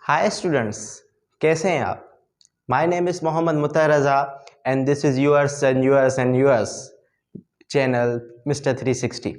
Hi students, कैसे हैं आप। My name is Mohammad Muttahir Raza and this is yours channel mister 360।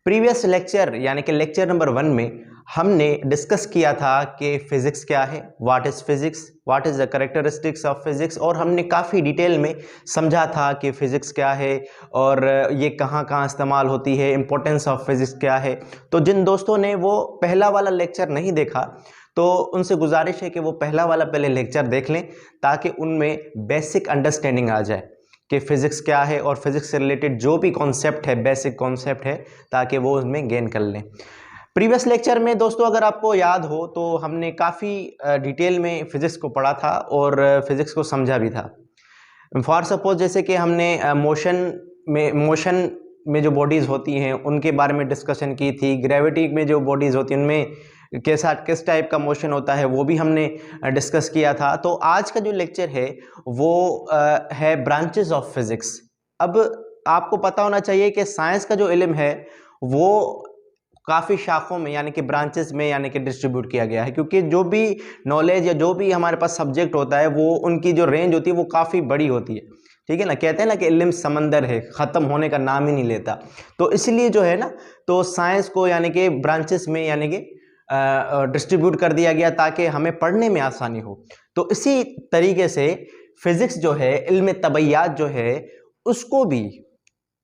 Previous lecture यानी कि लेक्चर नंबर 1 में हमने डिस्कस किया था कि फ़िज़िक्स क्या है, what is physics, what is the characteristics of physics, और हमने काफ़ी डिटेल में समझा था कि फ़िज़िक्स क्या है और ये कहाँ कहाँ इस्तेमाल होती है, इम्पोर्टेंस ऑफ फ़िज़िक्स क्या है। तो जिन दोस्तों ने वो पहला वाला लेक्चर नहीं देखा तो उनसे गुजारिश है कि वो पहला वाला पहले लेक्चर देख लें ताकि उनमें बेसिक अंडरस्टैंडिंग आ जाए कि फ़िज़िक्स क्या है और फिज़िक्स से रिलेटेड जो भी कॉन्सेप्ट है, बेसिक कॉन्सेप्ट है, ताकि वो उसमें गेन कर लें। प्रीवियस लेक्चर में दोस्तों अगर आपको याद हो तो हमने काफ़ी डिटेल में फ़िज़िक्स को पढ़ा था और फ़िज़िक्स को समझा भी था। फॉर सपोज जैसे कि हमने मोशन में जो बॉडीज़ होती हैं उनके बारे में डिस्कशन की थी। ग्रेविटी में जो बॉडीज़ होती हैं उनमें किस टाइप का मोशन होता है वो भी हमने डिस्कस किया था। तो आज का जो लेक्चर है वो है ब्रांचेस ऑफ फिज़िक्स। अब आपको पता होना चाहिए कि साइंस का जो इल्म है वो काफ़ी शाखों में यानी कि ब्रांचेस में यानी कि डिस्ट्रीब्यूट किया गया है, क्योंकि जो भी नॉलेज या जो भी हमारे पास सब्जेक्ट होता है वो उनकी जो रेंज होती है वो काफ़ी बड़ी होती है। ठीक है ना, कहते हैं ना कि इल्म समंदर है, ख़त्म होने का नाम ही नहीं लेता। तो इसलिए जो है ना, तो साइंस को यानी कि ब्रांचेस में यानी कि डिस्ट्रीब्यूट कर दिया गया ताकि हमें पढ़ने में आसानी हो। तो इसी तरीके से फिज़िक्स जो है, इल्म तबैयात जो है, उसको भी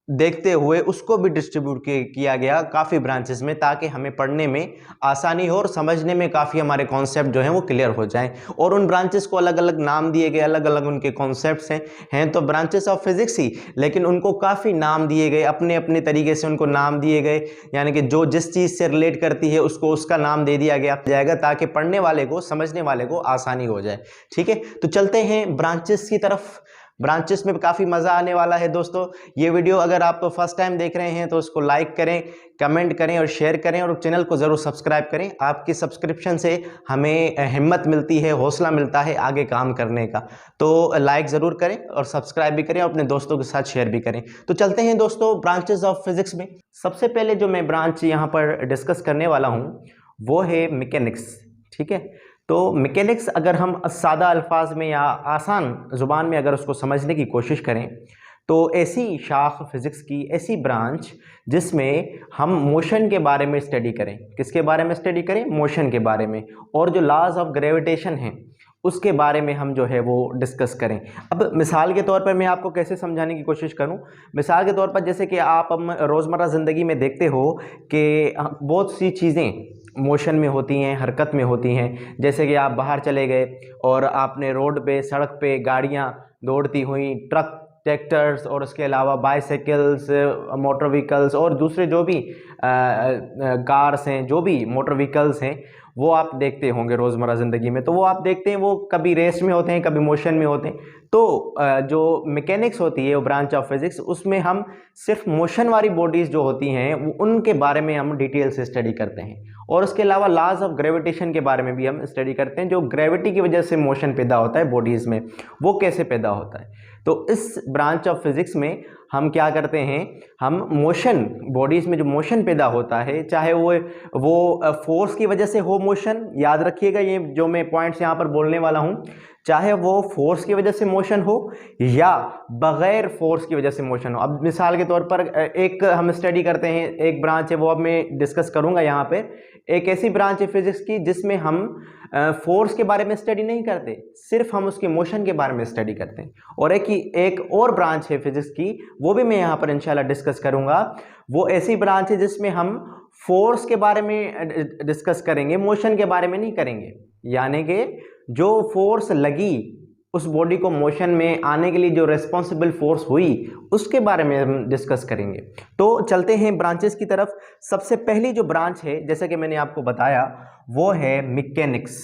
देखते हुए उसको भी डिस्ट्रीब्यूट किया गया काफ़ी ब्रांचेस में ताकि हमें पढ़ने में आसानी हो और समझने में काफ़ी हमारे कॉन्सेप्ट जो हैं वो क्लियर हो जाएं। और उन ब्रांचेस को अलग अलग नाम दिए गए, अलग अलग उनके कॉन्सेप्ट्स हैं तो ब्रांचेस ऑफ फिजिक्स ही, लेकिन उनको काफ़ी नाम दिए गए, अपने अपने तरीके से उनको नाम दिए गए, यानी कि जो जिस चीज़ से रिलेट करती है उसको उसका नाम दे दिया गया जाएगा ताकि पढ़ने वाले को, समझने वाले को आसानी हो जाए। ठीक है, तो चलते हैं ब्रांचेस की तरफ। ब्रांचेस में काफ़ी मज़ा आने वाला है दोस्तों। ये वीडियो अगर आप फर्स्ट टाइम देख रहे हैं तो उसको लाइक करें, कमेंट करें और शेयर करें और चैनल को ज़रूर सब्सक्राइब करें। आपकी सब्सक्रिप्शन से हमें हिम्मत मिलती है, हौसला मिलता है आगे काम करने का। तो लाइक ज़रूर करें और सब्सक्राइब भी करें और अपने दोस्तों के साथ शेयर भी करें। तो चलते हैं दोस्तों ब्रांचेस ऑफ फिज़िक्स में। सबसे पहले जो मैं ब्रांच यहाँ पर डिस्कस करने वाला हूँ वो है मैकेनिक्स। ठीक है, तो मैकेनिक्स अगर हम सादा अल्फाज में या आसान ज़ुबान में अगर उसको समझने की कोशिश करें तो ऐसी शाख फिज़िक्स की, ऐसी ब्रांच जिसमें हम मोशन के बारे में स्टडी करें। किसके बारे में स्टडी करें? मोशन के बारे में, और जो लॉज ऑफ ग्रेविटेशन हैं उसके बारे में हम जो है वो डिस्कस करें। अब मिसाल के तौर पर मैं आपको कैसे समझाने की कोशिश करूं, मिसाल के तौर पर जैसे कि आप रोज़मर्रा ज़िंदगी में देखते हो कि बहुत सी चीज़ें मोशन में होती हैं, हरकत में होती हैं। जैसे कि आप बाहर चले गए और आपने रोड पे, सड़क पे गाड़ियां दौड़ती हुई, ट्रक, ट्रैक्टर्स और उसके अलावा बाइसाइकिल्स, मोटर व्हीकल्स और दूसरे जो भी कार्स हैं, जो भी मोटर व्हीकल्स हैं, वो आप देखते होंगे रोज़मर्रा ज़िंदगी में। तो वो आप देखते हैं, वो कभी रेस में होते हैं, कभी मोशन में होते हैं। तो जो मैकेनिक्स होती है, वो ब्रांच ऑफ फिज़िक्स, उसमें हम सिर्फ मोशन वाली बॉडीज़ जो होती हैं उनके बारे में हम डिटेल से स्टडी करते हैं। और उसके अलावा लॉज ऑफ ग्रेविटेशन के बारे में भी हम स्टडी करते हैं। जो ग्रेविटी की वजह से मोशन पैदा होता है बॉडीज़ में, वो कैसे पैदा होता है। तो इस ब्रांच ऑफ फिज़िक्स में हम क्या करते हैं, हम मोशन, बॉडीज़ में जो मोशन पैदा होता है, चाहे वो फोर्स की वजह से हो मोशन, याद रखिएगा ये जो मैं पॉइंट्स यहाँ पर बोलने वाला हूँ, चाहे वो फोर्स की वजह से मोशन हो या बगैर फोर्स की वजह से मोशन हो। अब मिसाल के तौर पर एक हम स्टडी करते हैं, एक ब्रांच है वो अब मैं डिस्कस करूंगा यहाँ पे। एक ऐसी ब्रांच है फिजिक्स की जिसमें हम फोर्स के बारे में स्टडी नहीं करते, सिर्फ हम उसके मोशन के बारे में स्टडी करते हैं। और एक और ब्रांच है फिजिक्स की, वो भी मैं यहाँ पर इंशाल्लाह डिस्कस करूंगा। वो ऐसी ब्रांच है जिसमें हम फोर्स के बारे में डिस्कस करेंगे, मोशन के बारे में नहीं करेंगे। यानी कि जो फोर्स लगी उस बॉडी को मोशन में आने के लिए, जो रेस्पॉन्सिबल फोर्स हुई, उसके बारे में हम डिस्कस करेंगे। तो चलते हैं ब्रांचेस की तरफ। सबसे पहली जो ब्रांच है, जैसा कि मैंने आपको बताया, वो है मैकेनिक्स।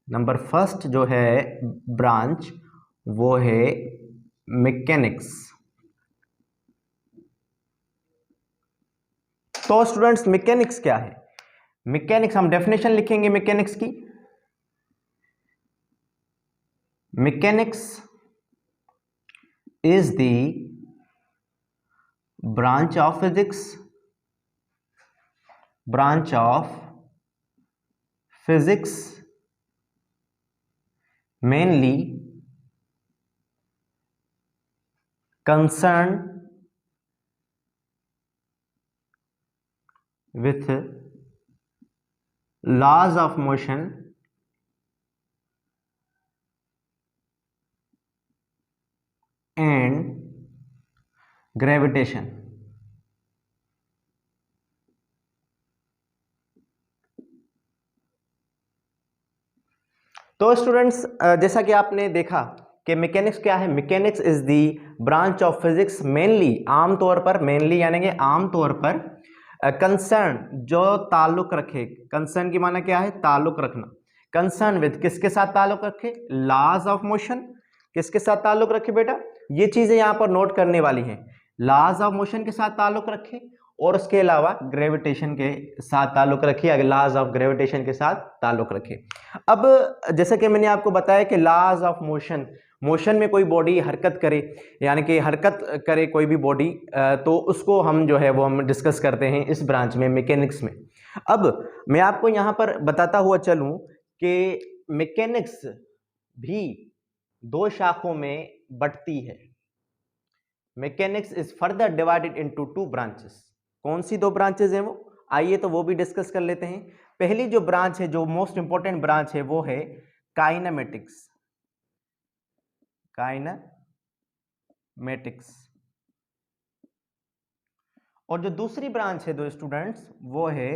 नंबर फर्स्ट जो है ब्रांच वो है मैकेनिक्स। तो स्टूडेंट्स, मैकेनिक्स क्या है? मैकेनिक्स, हम डेफिनेशन लिखेंगे मैकेनिक्स की। Mechanics is the branch of physics mainly concern with laws of motion and gravitation। तो स्टूडेंट्स, जैसा कि आपने देखा कि मैकेनिक्स क्या है। Mechanics is the branch of physics mainly, आमतौर पर, मेनली यानी कि आमतौर पर कंसर्न जो ताल्लुक रखे। कंसर्न की माना क्या है? ताल्लुक रखना। कंसर्न विद किसके साथ ताल्लुक रखे? Laws of motion. किसके साथ ताल्लुक रखे बेटा? ये चीजें यहां पर नोट करने वाली हैं। लॉज ऑफ मोशन के साथ ताल्लुक रखे और उसके अलावा ग्रेविटेशन के साथ ताल्लुक रखे, या लॉज ऑफ ग्रेविटेशन के साथ ताल्लुक रखे। अब जैसा कि मैंने आपको बताया कि लॉज ऑफ मोशन, मोशन में कोई बॉडी हरकत करे, यानी कि हरकत करे कोई भी बॉडी, तो उसको हम जो है वो हम डिस्कस करते हैं इस ब्रांच में, मैकेनिक्स में। अब मैं आपको यहां पर बताता हुआ चलूं कि मैकेनिक्स भी दो शाखों में बंटती है। Mechanics is further divided into two branches. कौन सी दो ब्रांचेस हैं वो? आइए तो वो भी डिस्कस कर लेते हैं। पहली जो ब्रांच है, जो मोस्ट इंपॉर्टेंट ब्रांच है, वो है काइनेमेटिक्स। काइनेमेटिक्स। और जो दूसरी ब्रांच है दो स्टूडेंट्स, वो है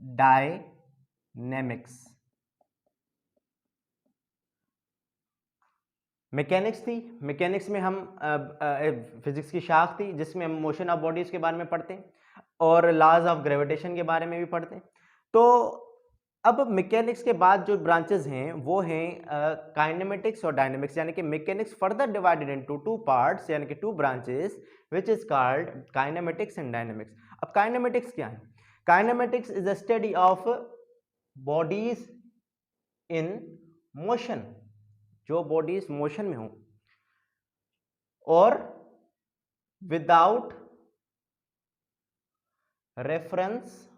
डायनेमिक्स। मैकेनिक्स थी, मैकेनिक्स में हम फिजिक्स की शाख थी जिसमें हम मोशन ऑफ बॉडीज के बारे में पढ़ते हैं और लॉज ऑफ ग्रेविटेशन के बारे में भी पढ़ते हैं। तो अब मैकेनिक्स के बाद जो ब्रांचेस हैं वो हैं काइनेमेटिक्स और डायनेमिक्स, यानी कि mechanics further divided into two parts, यानी कि two branches, which is called kinematics and dynamics. अब काइनेमेटिक्स क्या है? Kinematics is the study of bodies in motion, जो बॉडीज मोशन में हो और विदाउट रेफरेंस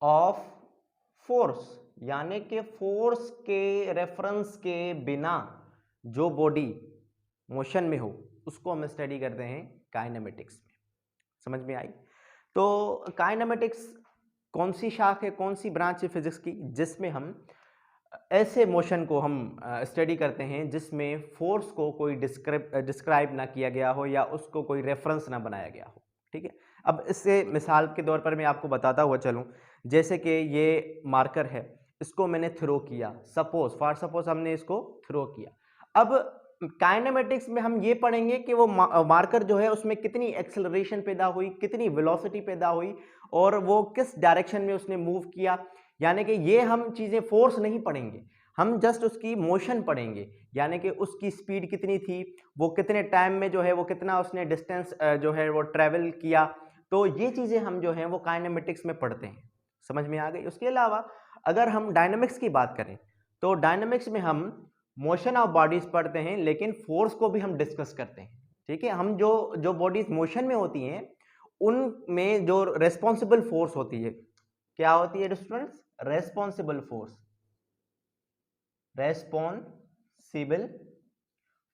ऑफ फोर्स, यानी कि फोर्स के रेफरेंस के बिना जो बॉडी मोशन में हो, उसको हम स्टडी करते हैं काइनेमेटिक्स में। समझ में आई? तो काइनेमेटिक्स कौन सी शाख है, कौन सी ब्रांच है फिजिक्स की, जिसमें हम ऐसे मोशन को हम स्टडी करते हैं जिसमें फोर्स को कोई डिस्क्राइब ना किया गया हो या उसको कोई रेफरेंस ना बनाया गया हो। ठीक है। अब इससे मिसाल के तौर पर मैं आपको बताता हुआ चलूं, जैसे कि ये मार्कर है, इसको मैंने थ्रो किया, सपोज हमने इसको थ्रो किया। अब काइनेमेटिक्स में हम ये पढ़ेंगे कि वो मार्कर जो है उसमें कितनी एक्सेलरेशन पैदा हुई, कितनी वेलोसिटी पैदा हुई और वो किस डायरेक्शन में उसने मूव किया। यानी कि ये हम चीजें फोर्स नहीं पढ़ेंगे, हम जस्ट उसकी मोशन पढ़ेंगे, यानी कि उसकी स्पीड कितनी थी, वो कितने टाइम में जो है वो कितना उसने डिस्टेंस जो है वो ट्रेवल किया। तो ये चीजें हम जो है वो काइनेमेटिक्स में पढ़ते हैं। समझ में आ गई? उसके अलावा अगर हम डायनामिक्स की बात करें तो डायनामिक्स में हम मोशन ऑफ बॉडीज पढ़ते हैं, लेकिन फोर्स को भी हम डिस्कस करते हैं। ठीक है। हम जो जो बॉडीज मोशन में होती हैं उनमें जो रेस्पॉन्सिबल फोर्स होती है, क्या होती है students? Responsible force, responsible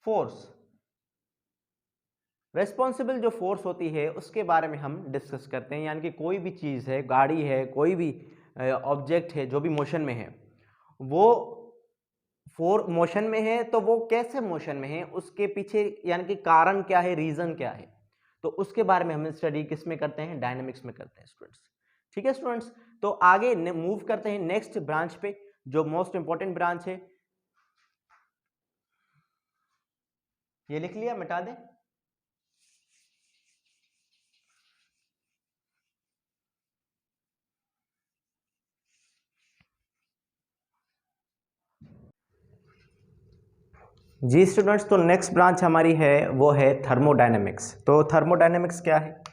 force, responsible जो फोर्स होती है उसके बारे में हम डिस्कस करते हैं। यानी कि कोई भी चीज़ है, गाड़ी है, कोई भी ऑब्जेक्ट है जो भी मोशन में है, वो फोर मोशन में है तो वो कैसे मोशन में है, उसके पीछे यानी कि कारण क्या है, रीजन क्या है, तो उसके बारे में हम स्टडी किस में करते हैं? डायनामिक्स में करते हैं स्टूडेंट्स। ठीक है स्टूडेंट्स, तो आगे मूव करते हैं नेक्स्ट ब्रांच पे, जो मोस्ट इंपॉर्टेंट ब्रांच है। ये लिख लिया, मिटा दें? जी स्टूडेंट्स, तो नेक्स्ट ब्रांच हमारी है वो है थर्मोडायनेमिक्स। तो थर्मोडायनेमिक्स क्या है?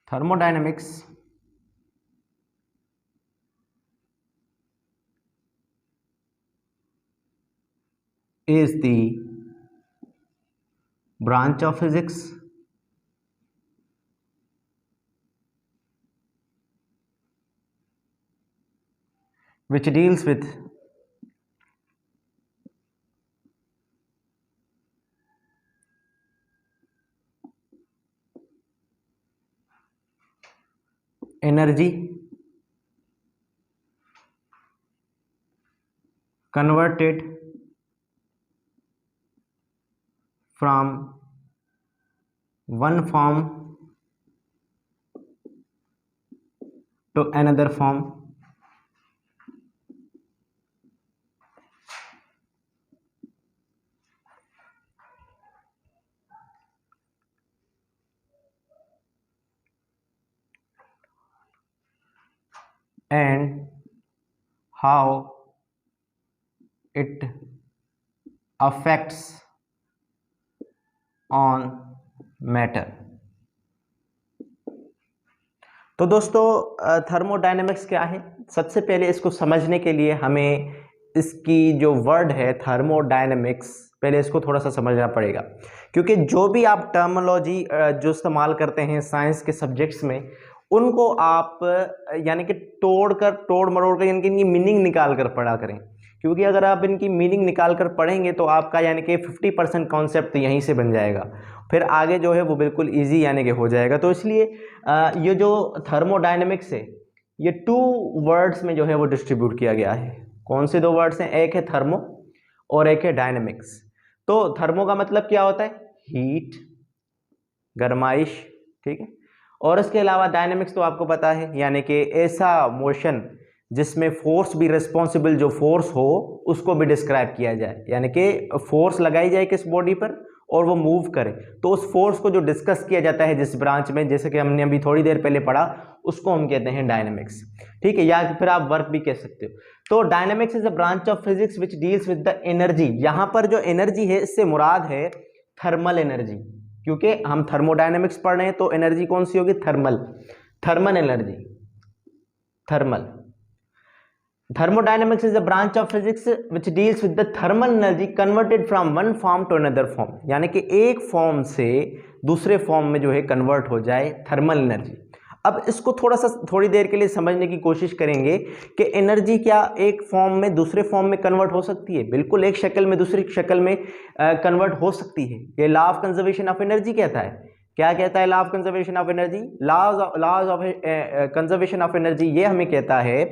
thermodynamics is the branch of physics which deals with energy converted from one form to another form and how it affects on matter। तो दोस्तों थर्मोडायनेमिक्स क्या है? सबसे पहले इसको समझने के लिए हमें इसकी जो वर्ड है थर्मोडायनेमिक्स, पहले इसको थोड़ा सा समझना पड़ेगा, क्योंकि जो भी आप टर्मिनोलॉजी जो इस्तेमाल करते हैं साइंस के सब्जेक्ट्स में, उनको आप यानी कि तोड़ मरोड़ कर यानी कि इनकी मीनिंग निकाल कर पढ़ा करें, क्योंकि अगर आप इनकी मीनिंग निकाल कर पढ़ेंगे तो आपका यानी कि 50% कॉन्सेप्ट यहीं से बन जाएगा, फिर आगे जो है वो बिल्कुल इजी यानी कि हो जाएगा। तो इसलिए ये जो थर्मोडायनेमिक्स है ये 2 वर्ड्स में जो है वो डिस्ट्रीब्यूट किया गया है। कौन से 2 वर्ड्स हैं? एक है थर्मो और एक है डायनेमिक्स। तो थर्मो का मतलब क्या होता है? हीट, गर्माइश, ठीक है। और इसके अलावा डायनेमिक्स तो आपको पता है यानी कि ऐसा मोशन जिसमें फोर्स भी रिस्पॉन्सिबल, जो फोर्स हो उसको भी डिस्क्राइब किया जाए, यानी कि फोर्स लगाई जाए किस बॉडी पर और वो मूव करे, तो उस फोर्स को जो डिस्कस किया जाता है जिस ब्रांच में, जैसे कि हमने अभी थोड़ी देर पहले पढ़ा, उसको हम कहते हैं डायनेमिक्स, ठीक है, या फिर आप वर्क भी कह सकते हो। तो dynamics is a branch of physics which deals with the energy. यहां पर जो एनर्जी है इससे मुराद है थर्मल एनर्जी, क्योंकि हम थर्मोडायनेमिक्स पढ़ रहे हैं तो एनर्जी कौन सी होगी? Thermal energy, thermal. Thermodynamics is a branch of physics which deals with the thermal energy converted from one form to another form, यानी कि एक फॉर्म से दूसरे फॉर्म में जो है कन्वर्ट हो जाए थर्मल एनर्जी। अब इसको थोड़ी देर के लिए समझने की कोशिश करेंगे कि एनर्जी क्या एक फॉर्म में दूसरे फॉर्म में कन्वर्ट हो सकती है? बिल्कुल, एक शक्ल में दूसरी शक्ल में कन्वर्ट हो सकती है। ये law of conservation of energy कहता है। क्या कहता है law of conservation of energy? Laws of conservation of energy ये हमें कहता है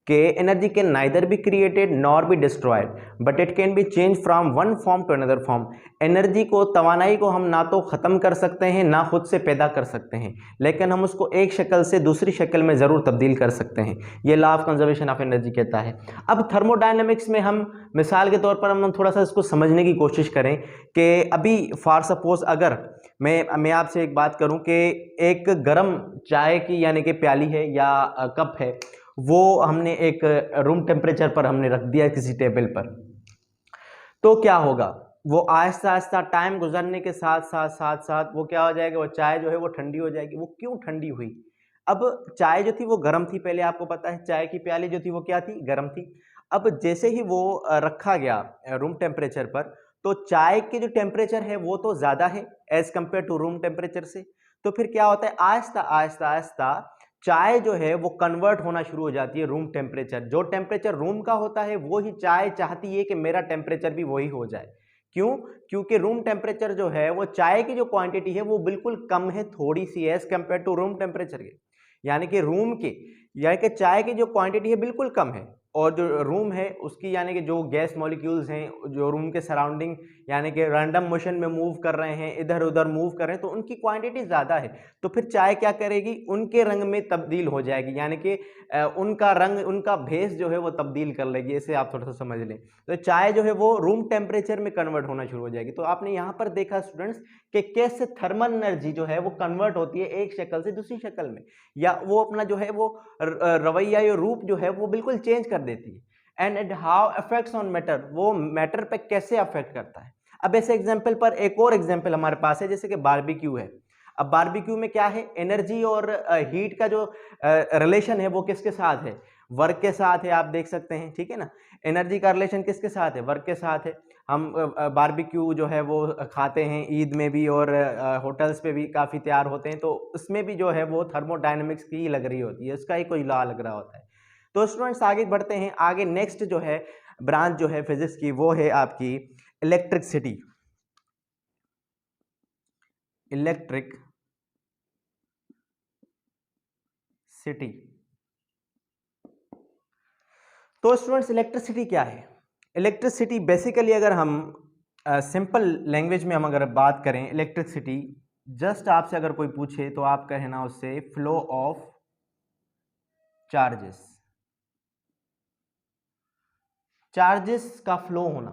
कि energy can neither be created nor be destroyed but it can be change from one form to another form. Energy को, तवानाई को हम ना तो ख़त्म कर सकते हैं ना खुद से पैदा कर सकते हैं, लेकिन हम उसको एक शक्ल से दूसरी शक्ल में ज़रूर तब्दील कर सकते हैं। ये law of conservation of energy कहता है। अब थर्मोडायनेमिक्स में हम मिसाल के तौर पर हम थोड़ा सा इसको समझने की कोशिश करें कि अभी फॉर सपोज अगर मैं आपसे एक बात करूं कि एक गर्म चाय की यानी कि प्याली है या कप है, वो हमने एक रूम टेम्परेचर पर हमने रख दिया किसी टेबल पर, तो क्या होगा? वो आहिस्ता आहिस्ता टाइम गुजरने के साथ साथ वो क्या हो जाएगा? वो चाय जो है वो ठंडी हो जाएगी। वो क्यों ठंडी हुई? अब चाय जो थी वो गर्म थी, पहले आपको पता है चाय की प्याली जो थी वो क्या थी? गर्म थी। अब जैसे ही वो रखा गया रूम टेम्परेचर पर, तो चाय के जो टेम्परेचर है वो तो ज़्यादा है as compare to room temperature से। तो फिर क्या होता है? आहिस्ता आहिस्ता आहिस्ता चाय जो है वो कन्वर्ट होना शुरू हो जाती है रूम टेम्परेचर। जो टेम्परेचर रूम का होता है वो ही चाय चाहती है कि मेरा टेम्परेचर भी वही हो जाए। क्यों? क्योंकि रूम टेम्परेचर जो है वो चाय की जो क्वांटिटी है वो बिल्कुल कम है, थोड़ी सी है as compare to room temperature के, यानी कि चाय की जो क्वांटिटी है बिल्कुल कम है, और जो रूम है उसकी यानी कि जो गैस मॉलिक्यूल्स हैं जो रूम के सराउंडिंग यानी कि रैंडम मोशन में मूव कर रहे हैं, इधर उधर मूव कर रहे हैं, तो उनकी क्वांटिटी ज़्यादा है। तो फिर चाय क्या करेगी? उनके रंग में तब्दील हो जाएगी, यानी कि उनका रंग, उनका भेस जो है वो तब्दील कर लेगी। इसे आप थोड़ा सा समझ लें। तो चाय जो है वो रूम टेम्परेचर में कन्वर्ट होना शुरू हो जाएगी। तो आपने यहाँ पर देखा स्टूडेंट्स कि कैसे थर्मल एनर्जी जो है वो कन्वर्ट होती है एक शक्ल से दूसरी शक्ल में, या वो अपना जो है वो रवैया या रूप जो है वो बिल्कुल चेंज कर देती है। And how affects on matter, वो मैटर पे कैसे अफेक्ट करता है। अब ऐसे एग्जांपल पर एक और एग्जांपल हमारे पास है, जैसे कि बारबेक्यू है। अब बारबेक्यू में क्या है, एनर्जी और हीट का जो रिलेशन है वो किसके साथ है, वर्क के साथ है, आप देख सकते हैं, ठीक है ना। एनर्जी का रिलेशन किसके साथ है, वर्क के साथ है। हम बारबेक्यू जो है वो खाते हैं ईद में भी, और होटल्स पे भी काफ़ी तैयार होते हैं, तो उसमें भी जो है वो थर्मोडायनेमिक्स की लग रही होती है, उसका ही कोई लॉ लग रहा होता है। तो स्टूडेंट्स आगे बढ़ते हैं, आगे नेक्स्ट जो है ब्रांच जो है फिजिक्स की वो है आपकी इलेक्ट्रिसिटी। Electric city. तो स्टूडेंट्स इलेक्ट्रिसिटी क्या है, इलेक्ट्रिसिटी बेसिकली अगर हम सिंपल लैंग्वेज में हम अगर बात करें इलेक्ट्रिसिटी, जस्ट आपसे अगर कोई पूछे तो आप कहना उससे फ्लो ऑफ चार्जेस, चार्जेस का फ्लो होना,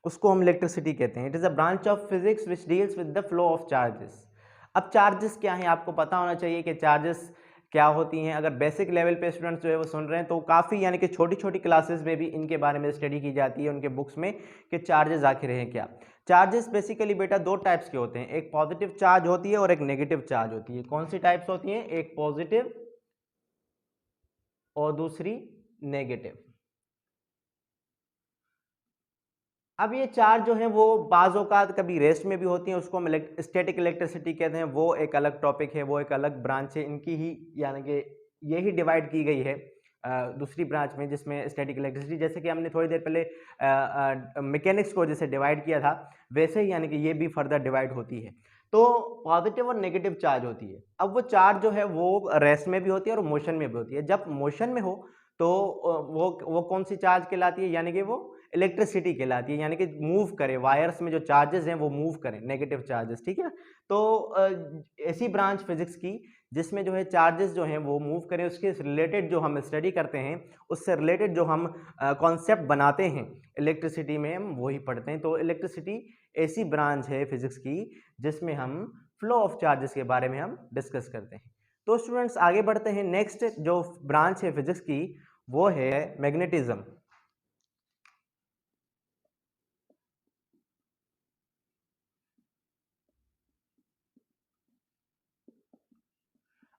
उसको हम इलेक्ट्रिसिटी कहते हैं। It is a branch of physics which deals with the flow of charges. अब चार्जेस क्या है, आपको पता होना चाहिए कि चार्जेस क्या होती हैं। अगर बेसिक लेवल पे स्टूडेंट्स जो है वो सुन रहे हैं तो काफ़ी यानी कि छोटी छोटी क्लासेस में भी इनके बारे में स्टडी की जाती है उनके बुक्स में कि चार्जेस आखिर हैं क्या। चार्जेस बेसिकली बेटा दो टाइप्स के होते हैं, एक पॉजिटिव चार्ज होती है और एक नेगेटिव चार्ज होती है। कौन सी टाइप्स होती हैं, एक पॉजिटिव और दूसरी नेगेटिव। अब ये चार्ज जो है वो बाज़ औक़ात कभी रेस्ट में भी होती हैं, उसको हम स्टैटिक इलेक्ट्रिसिटी कहते हैं, वो एक अलग टॉपिक है, वो एक अलग ब्रांच है इनकी ही, यानी कि यही डिवाइड की गई है दूसरी ब्रांच में जिसमें स्टैटिक इलेक्ट्रिसिटी, जैसे कि हमने थोड़ी देर पहले मैकेनिक्स को जैसे डिवाइड किया था वैसे ही यानी कि ये भी फर्दर डिवाइड होती है। तो पॉजिटिव और नेगेटिव चार्ज होती है। अब वो चार्ज जो है वो रेस्ट में भी होती है और मोशन में भी होती है। जब मोशन में हो तो वो कौन सी चार्ज कहलाती है, यानी कि वो इलेक्ट्रिसिटी कहलाती है, यानी कि मूव करे, वायर्स में जो चार्जेस हैं वो मूव करें, नेगेटिव चार्जेस, ठीक है। तो ऐसी ब्रांच फिजिक्स की जिसमें जो है चार्जेस जो हैं वो मूव करें, उसके रिलेटेड जो हम स्टडी करते हैं, उससे रिलेटेड जो हम कॉन्सेप्ट बनाते हैं इलेक्ट्रिसिटी में, हम वही पढ़ते हैं। तो इलेक्ट्रिसिटी ऐसी ब्रांच है फिजिक्स की जिसमें हम फ्लो ऑफ चार्जेस के बारे में हम डिस्कस करते हैं। तो स्टूडेंट्स आगे बढ़ते हैं, नेक्स्ट जो ब्रांच है फिजिक्स की वो है मैग्नेटिज्म।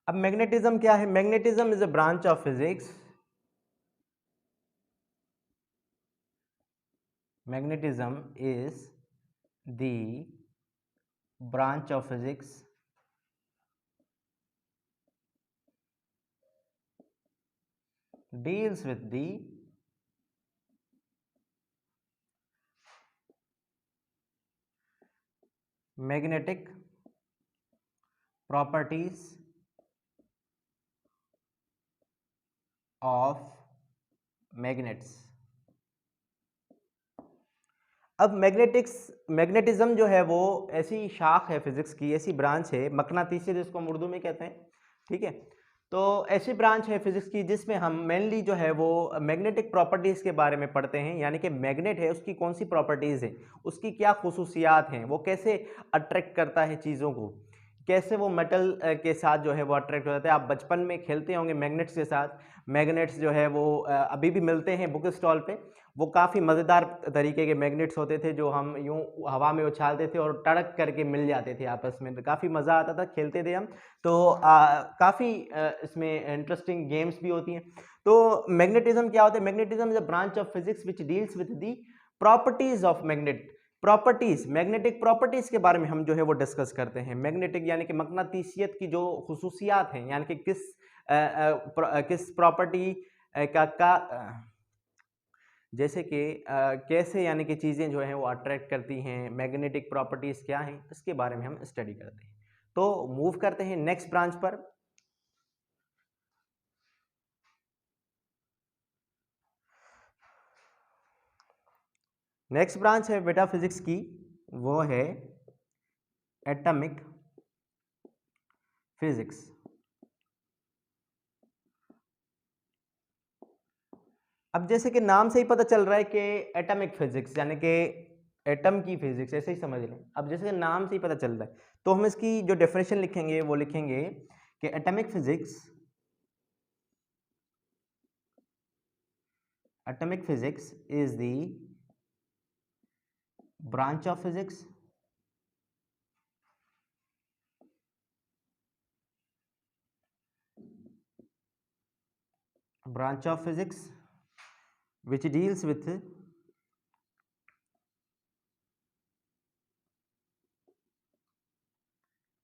अब मैग्नेटिज्म क्या है, magnetism is a branch of physics, magnetism is the branch of physics deals with the magnetic properties of magnets। अब मैग्नेटिज्म जो है वो ऐसी शाख है फिजिक्स की, ऐसी ब्रांच है, मकनातीसी जिसको हम उर्दू में कहते हैं, ठीक है। तो ऐसी ब्रांच है फिजिक्स की जिसमें हम मेनली जो है वो मैग्नेटिक प्रॉपर्टीज़ के बारे में पढ़ते हैं, यानी कि मैग्नेट है उसकी कौन सी प्रॉपर्टीज़ हैं, उसकी क्या खुसूसियात हैं, वो कैसे अट्रैक्ट करता है चीज़ों को, कैसे वो मेटल के साथ जो है वो अट्रैक्ट हो जाता है। आप बचपन में खेलते होंगे मैग्नेट्स के साथ, मैग्नेट्स जो है वो अभी भी मिलते हैं बुक स्टॉल पे। वो काफ़ी मज़ेदार तरीके के मैग्नेट्स होते थे जो हम यूँ हवा में उछालते थे और टड़क करके मिल जाते थे आपस में, काफ़ी मज़ा आता था, खेलते थे हम। तो काफ़ी इसमें इंटरेस्टिंग गेम्स भी होती हैं। तो मैग्नेटिज्म क्या होता है, magnetism is a branch of physics which deals with the properties of magnet. Properties, magnetic properties के बारे में हम जो है वो डिस्कस करते हैं। मैग्नेटिक यानी कि मकनातीसियत की जो खुसूसियात हैं, यानी कि किस प्रॉपर्टी जैसे कि कैसे यानी कि चीज़ें जो हैं वो अट्रैक्ट करती हैं, मैग्नेटिक प्रॉपर्टीज़ क्या हैं, इसके बारे में हम स्टडी करते हैं। तो मूव करते हैं नेक्स्ट ब्रांच पर। नेक्स्ट ब्रांच है बेटा फिजिक्स की, वो है एटॉमिक फिजिक्स। अब जैसे कि नाम से ही पता चल रहा है कि एटॉमिक फिजिक्स यानी कि एटम की फिजिक्स, ऐसे ही समझ लें। अब जैसे कि नाम से ही पता चल रहा है तो हम इसकी जो डेफिनेशन लिखेंगे वो लिखेंगे कि atomic physics is the branch of physics branch of physics which deals with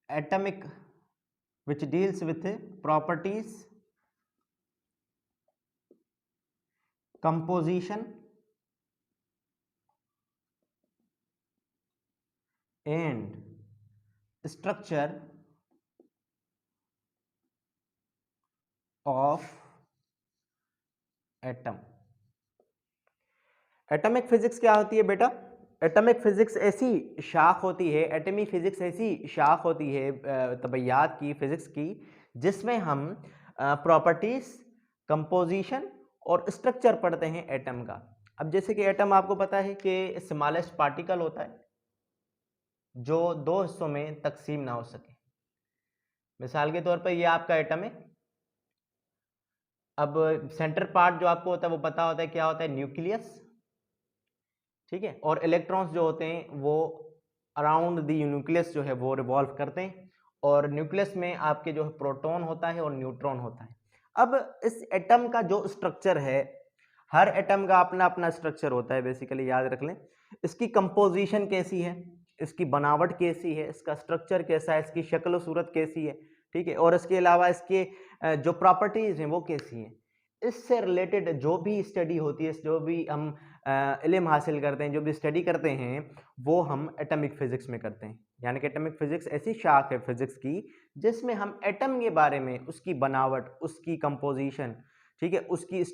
atomic, which deals with properties, composition and structure of atom. Atomic physics क्या होती है बेटा? एटॉमिक फिजिक्स ऐसी शाख होती है, एटमी फिजिक्स ऐसी शाख होती है तबैयात की, फिजिक्स की, जिसमें हम प्रॉपर्टीज, कंपोजिशन और स्ट्रक्चर पढ़ते हैं एटम का। अब जैसे कि एटम आपको पता है कि स्मॉलेस्ट पार्टिकल होता है जो दो हिस्सों में तकसीम ना हो सके। मिसाल के तौर पर ये आपका एटम है। अब सेंटर पार्ट जो आपको होता है वो पता होता है क्या होता है, न्यूक्लियस, ठीक है। और इलेक्ट्रॉन्स जो होते हैं वो अराउंड द न्यूक्लियस जो है वो रिवॉल्व करते हैं, और न्यूक्लियस में आपके जो है प्रोटॉन होता है और न्यूट्रॉन होता है। अब इस एटम का जो स्ट्रक्चर है, हर एटम का अपना अपना स्ट्रक्चर होता है, बेसिकली याद रख लें। इसकी कंपोजिशन कैसी है, इसकी बनावट कैसी है, इसका स्ट्रक्चर कैसा है, इसकी शक्ल सूरत कैसी है, ठीक है। और इसके अलावा इसके जो प्रॉपर्टीज हैं वो कैसी हैं, इससे रिलेटेड जो भी स्टडी होती है, जो भी हम इल्म हासिल करते हैं, जो भी स्टडी करते हैं, वो हम एटॉमिक फिजिक्स में करते हैं। यानी कि एटॉमिक फिजिक्स ऐसी शाख है फिजिक्स की जिसमें हम एटम के बारे में, उसकी बनावट, उसकी कंपोजिशन, ठीक है, उसके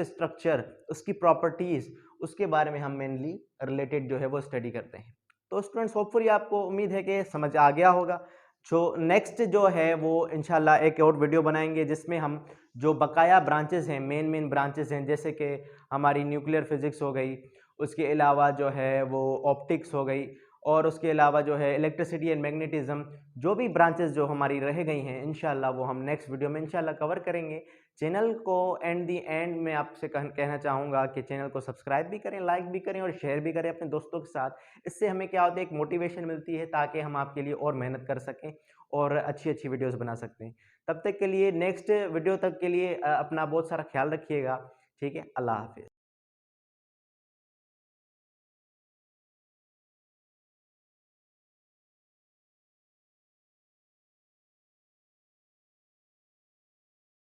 स्ट्रक्चर, उसकी प्रॉपर्टीज, उसके बारे में हम मेनली रिलेटेड जो है वो स्टडी करते हैं। तो स्टूडेंट्स, होपफुली आपको उम्मीद है कि समझ आ गया होगा। जो नेक्स्ट जो है वो इंशाल्लाह एक और वीडियो बनाएंगे जिसमें हम जो बकाया ब्रांचेस हैं, मेन ब्रांचेस हैं, जैसे कि हमारी न्यूक्लियर फिजिक्स हो गई, उसके अलावा जो है वो ऑप्टिक्स हो गई, और उसके अलावा जो है इलेक्ट्रिसिटी एंड मैग्नेटिज्म, जो भी ब्रांचेस जो हमारी रह गई हैं, इंशाल्लाह वो हम नेक्स्ट वीडियो में इंशाल्लाह कवर करेंगे। चैनल को एंड दी एंड में आपसे कहना चाहूँगा कि चैनल को सब्सक्राइब भी करें, लाइक भी करें और शेयर भी करें अपने दोस्तों के साथ। इससे हमें क्या होता है, एक मोटिवेशन मिलती है ताकि हम आपके लिए और मेहनत कर सकें और अच्छी अच्छी वीडियोज़ बना सकते हैं। तब तक के लिए, नेक्स्ट वीडियो तक के लिए अपना बहुत सारा ख्याल रखिएगा, ठीक है। अल्लाह हाफिज़।